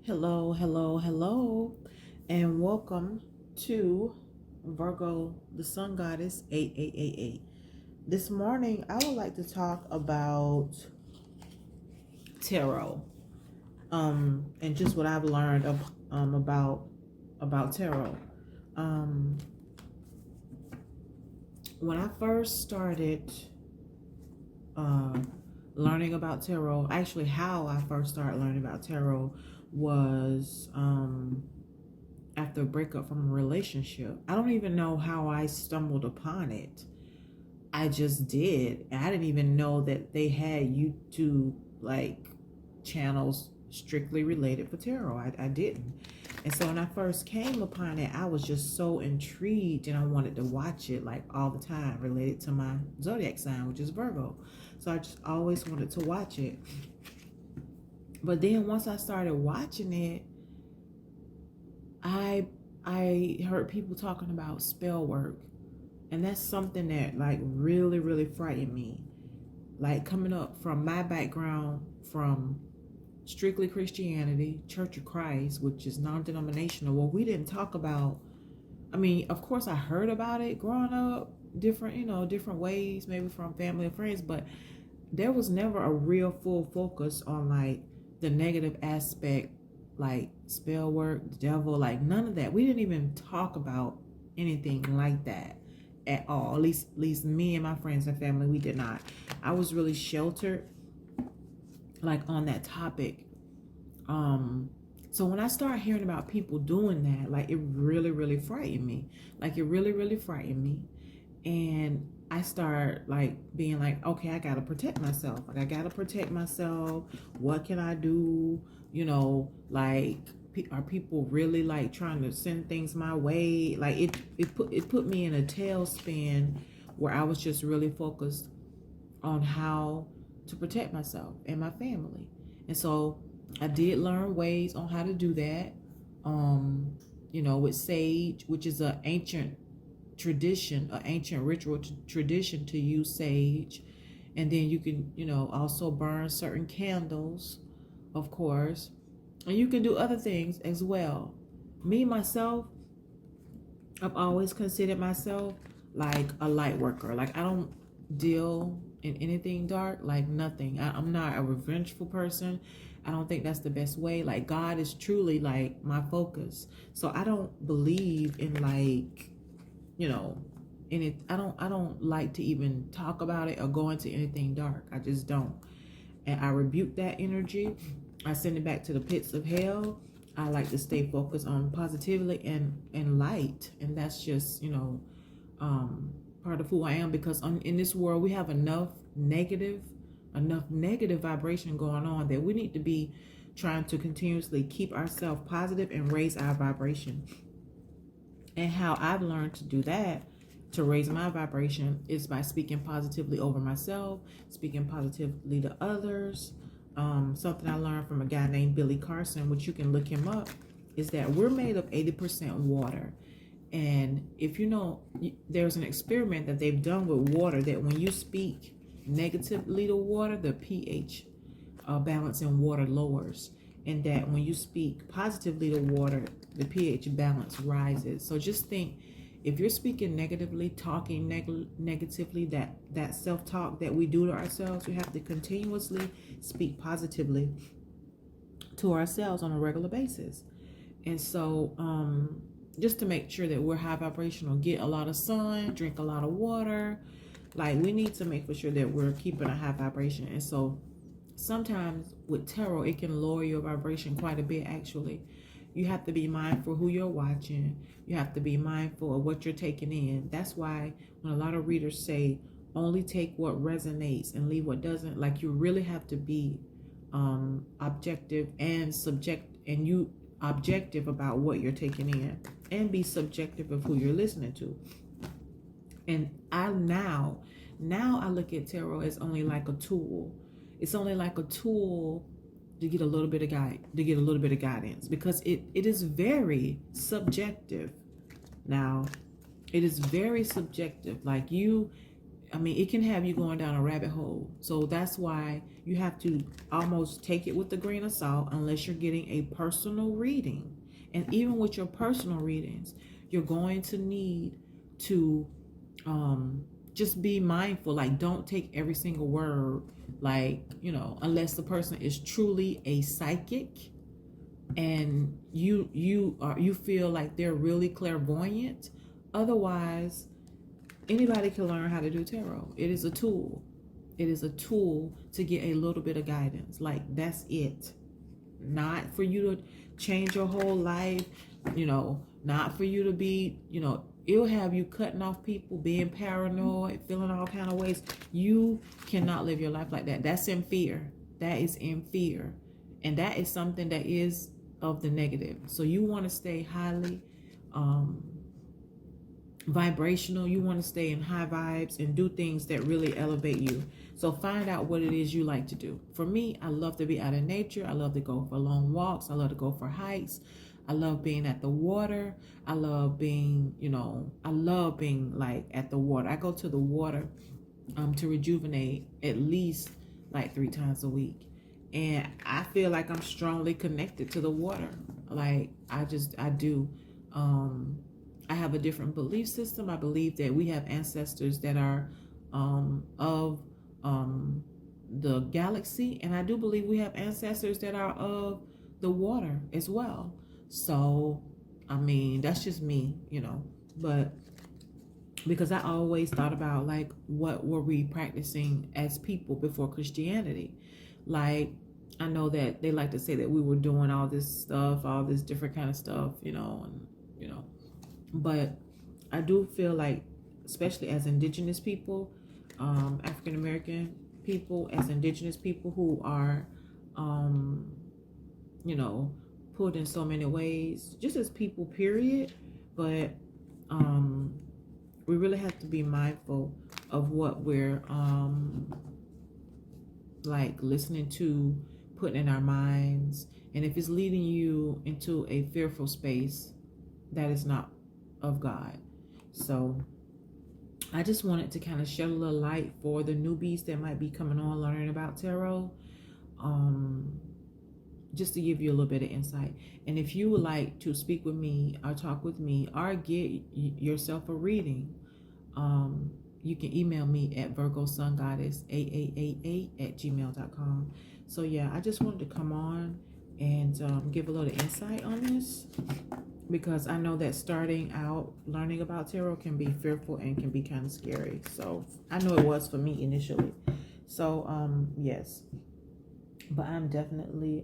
Hello, hello, hello, and welcome to Virgo, the Sun Goddess 8888. This morning, I would like to talk about tarot, and just what I've learned about tarot. Um, when I first started uh, learning about tarot, actually, how I first started learning about tarot was after a breakup from a relationship. I don't even know how I stumbled upon it. I just did. I didn't even know that they had YouTube like channels strictly related for tarot. I didn't. And so when I first came upon it, I was just so intrigued and I wanted to watch it like all the time, related to my zodiac sign, which is Virgo. So I just always wanted to watch it. But then once I started watching it, I heard people talking about spell work, and that's something that like really frightened me. Like coming up from my background from strictly Christianity, Church of Christ, which is non-denominational. Well, we didn't talk about. I mean, of course, I heard about it growing up, different ways, maybe from family and friends, but there was never a real full focus on like the negative aspect, like spell work, the devil, like none of that. We didn't even talk about anything like that at all. At least me and my friends and family, we did not. I was really sheltered like on that topic. So when I started hearing about people doing that, like it really frightened me. Like it really frightened me. And I start like being like, okay, I gotta protect myself. Like I gotta protect myself. What can I do? Like are people really like trying to send things my way? Like it put me in a tailspin where I was just really focused on how to protect myself and my family. And so I did learn ways on how to do that. With sage, which is an ancient tradition, an ancient ritual tradition to use sage. And then you can, also burn certain candles, of course. And you can do other things as well. Me, myself, I've always considered myself like a light worker. Like I don't deal in anything dark, like nothing. I'm not a revengeful person. I don't think that's the best way. Like God is truly like my focus. So I don't believe in like, in it. I don't like to even talk about it or go into anything dark. I just don't. And I rebuke that energy. I send it back to the pits of hell. I like to stay focused on positivity and light, and that's just part of who I am, because in this world we have enough negative vibration going on that we need to be trying to continuously keep ourselves positive and raise our vibration. And how I've learned to do that, to raise my vibration, is by speaking positively over myself, speaking positively to others. Something I learned from a guy named Billy Carson, which you can look him up, is that we're made of 80% water. And if you know, there's an experiment that they've done with water, that when you speak negatively to water, the pH balance in water lowers. And that when you speak positively to water, the pH balance rises. So just think, if you're speaking negatively, talking negatively, that self-talk that we do to ourselves, we have to continuously speak positively to ourselves on a regular basis. And so just to make sure that we're high vibrational, get a lot of sun, drink a lot of water. Like we need to make for sure that we're keeping a high vibration. And so sometimes with tarot, it can lower your vibration quite a bit, actually. You have to be mindful who you're watching. You have to be mindful of what you're taking in. That's why when a lot of readers say, only take what resonates and leave what doesn't, like you really have to be objective and objective about what you're taking in, and be subjective of who you're listening to. And I now I look at tarot as only like a tool. It's only like a tool to get a little bit of guidance, because it is very subjective. Now, it is very subjective. Like I mean, it can have you going down a rabbit hole. So that's why you have to almost take it with a grain of salt unless you're getting a personal reading. And even with your personal readings, you're going to need to just be mindful. Like, don't take every single word, like, unless the person is truly a psychic and you feel like they're really clairvoyant. Otherwise, anybody can learn how to do tarot. It is a tool. It is a tool to get a little bit of guidance. Like, that's it. Not for you to change your whole life, not for you to be, it'll have you cutting off people, being paranoid, feeling all kind of ways. You cannot live your life like that. That's in fear. That is in fear. And that is something that is of the negative. So you want to stay highly vibrational. You want to stay in high vibes and do things that really elevate you. So find out what it is you like to do. For me, I love to be out in nature. I love to go for long walks. I love to go for hikes. I love being at the water. I love being, like at the water. I go to the water to rejuvenate at least like 3 times a week. And I feel like I'm strongly connected to the water. Like, I do. I have a different belief system. I believe that we have ancestors that are of the galaxy. And I do believe we have ancestors that are of the water as well. So, I mean, that's just me, But because I always thought about, like, what were we practicing as people before Christianity? Like, I know that they like to say that we were doing all this stuff, all this different kind of stuff, but I do feel like, especially as indigenous people, African American people, as indigenous people who are, pulled in so many ways, just as people, period. But we really have to be mindful of what we're like listening to, putting in our minds. And if it's leading you into a fearful space, that is not of God. So I just wanted to kind of shed a little light for the newbies that might be coming on learning about tarot, just to give you a little bit of insight. And if you would like to speak with me or talk with me or get yourself a reading, you can email me at virgosungoddess8888@gmail.com. So yeah, I just wanted to come on and give a little insight on this, because I know that starting out learning about tarot can be fearful and can be kind of scary. So I know it was for me initially. So yes, but I'm definitely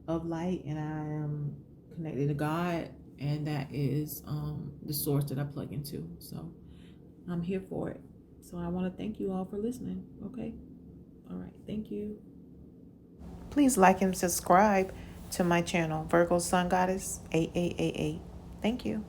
of light, and I am connected to God, and that is the source that I plug into. So I'm here for it. So I want to thank you all for listening. Okay. All right. Thank you. Please like and subscribe to my channel, Virgo Sun Goddess 8888. Thank you.